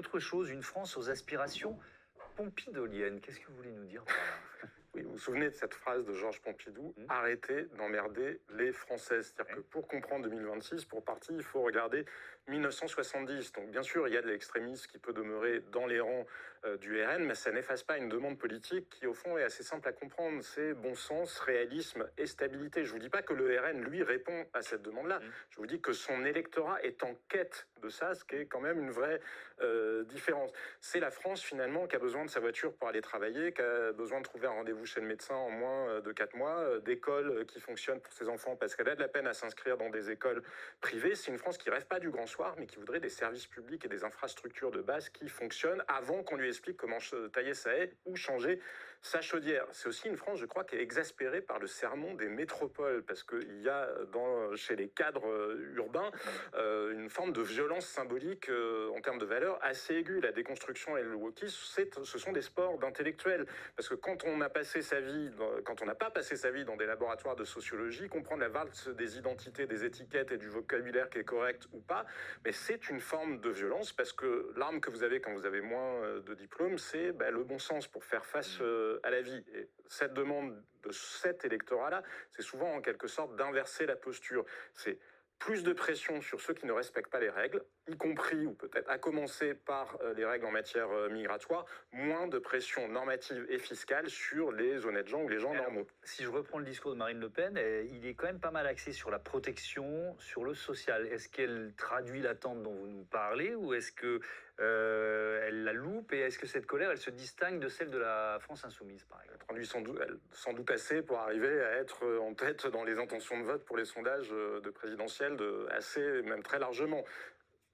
autre chose, une France aux aspirations pompidoliennes. Qu'est-ce que vous voulez nous dire par là? Oui, vous vous souvenez de cette phrase de Georges Pompidou, arrêtez d'emmerder les Français. C'est-à-dire que pour comprendre 2026, pour partie, il faut regarder 1970. Donc bien sûr, il y a de l'extrémisme qui peut demeurer dans les rangs du RN, mais ça n'efface pas une demande politique qui, au fond, est assez simple à comprendre. C'est bon sens, réalisme et stabilité. Je ne vous dis pas que le RN, lui, répond à cette demande-là. Je vous dis que son électorat est en quête de ça, ce qui est quand même une vraie différence. C'est la France, finalement, qui a besoin de sa voiture pour aller travailler, qui a besoin de trouver un rendez-vous chez le médecin en moins de 4 mois, d'écoles qui fonctionnent pour ses enfants parce qu'elle a de la peine à s'inscrire dans des écoles privées. C'est une France qui rêve pas du grand soir, mais qui voudrait des services publics et des infrastructures de base qui fonctionnent avant qu'on lui explique comment tailler sa haie ou changer sa chaudière. C'est aussi une France, je crois, qui est exaspérée par le sermon des métropoles parce qu'il y a chez les cadres urbains une forme de violence symbolique en termes de valeurs assez aiguë. La déconstruction et le wokisme, ce sont des sports d'intellectuels. Parce que quand on a passé sa vie, quand on n'a pas passé sa vie dans des laboratoires de sociologie, comprendre la valse des identités, des étiquettes et du vocabulaire qui est correct ou pas, mais c'est une forme de violence parce que l'arme que vous avez quand vous avez moins de diplômes, c'est le bon sens pour faire face à la vie. Et cette demande de cet électorat-là, c'est souvent en quelque sorte d'inverser la posture. C'est plus de pression sur ceux qui ne respectent pas les règles, y compris, ou peut-être à commencer par les règles en matière migratoire, moins de pression normative et fiscale sur les honnêtes gens ou les gens normaux. Si je reprends le discours de Marine Le Pen, il est quand même pas mal axé sur la protection, sur le social. Est-ce qu'elle traduit l'attente dont vous nous parlez ou est-ce que elle la loupe et est-ce que cette colère, elle se distingue de celle de la France insoumise, par exemple? Elle traduit sans doute assez pour arriver à être en tête dans les intentions de vote pour les sondages de présidentielles, assez, même très largement.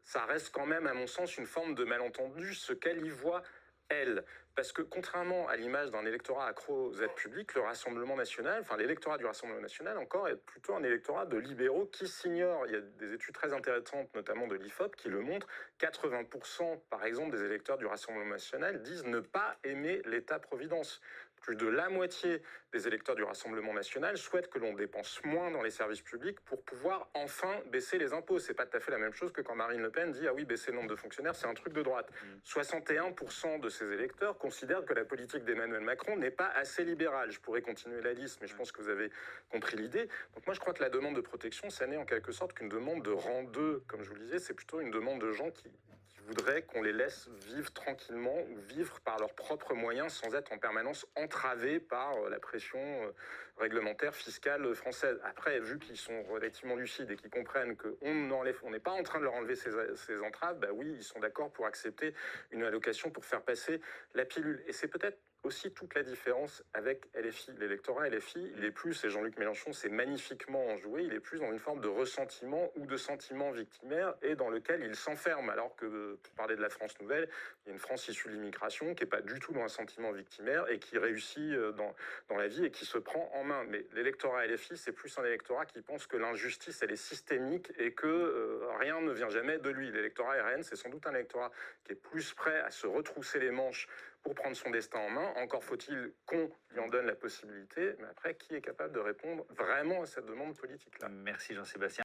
Ça reste quand même, à mon sens, une forme de malentendu, ce qu'elle y voit, elle. Parce que contrairement à l'image d'un électorat accro aux aides publiques, le Rassemblement national, enfin l'électorat du Rassemblement national encore, est plutôt un électorat de libéraux qui s'ignorent. Il y a des études très intéressantes, notamment de l'IFOP, qui le montrent. 80%, par exemple, des électeurs du Rassemblement national disent ne pas aimer l'État-providence. Plus de la moitié des électeurs du Rassemblement national souhaitent que l'on dépense moins dans les services publics pour pouvoir enfin baisser les impôts. C'est pas tout à fait la même chose que quand Marine Le Pen dit « Ah oui, baisser le nombre de fonctionnaires, c'est un truc de droite ». 61% de ces électeurs considèrent que la politique d'Emmanuel Macron n'est pas assez libérale. Je pourrais continuer la liste, mais je pense que vous avez compris l'idée. Donc moi, je crois que la demande de protection, ça n'est en quelque sorte qu'une demande de rang 2. Comme je vous le disais, c'est plutôt une demande de gens qui voudraient qu'on les laisse vivre tranquillement ou vivre par leurs propres moyens sans être en permanence entravés par la pression réglementaire, fiscale française. Après, vu qu'ils sont relativement lucides et qu'ils comprennent qu'on n'est pas en train de leur enlever ces entraves, bah oui, ils sont d'accord pour accepter une allocation pour faire passer la pilule. Et c'est peut-être aussi toute la différence avec LFI. L'électorat LFI, il est plus, et Jean-Luc Mélenchon s'est magnifiquement enjoué, il est plus dans une forme de ressentiment ou de sentiment victimaire et dans lequel il s'enferme. Alors que, pour parler de la France nouvelle, il y a une France issue de l'immigration qui n'est pas du tout dans un sentiment victimaire et qui réussit dans la vie et qui se prend en main. Mais l'électorat LFI, c'est plus un électorat qui pense que l'injustice, elle est systémique et que rien ne vient jamais de lui. L'électorat RN, c'est sans doute un électorat qui est plus prêt à se retrousser les manches pour prendre son destin en main. Encore faut-il qu'on lui en donne la possibilité. Mais après, qui est capable de répondre vraiment à cette demande politique-là? Merci Jean-Sébastien.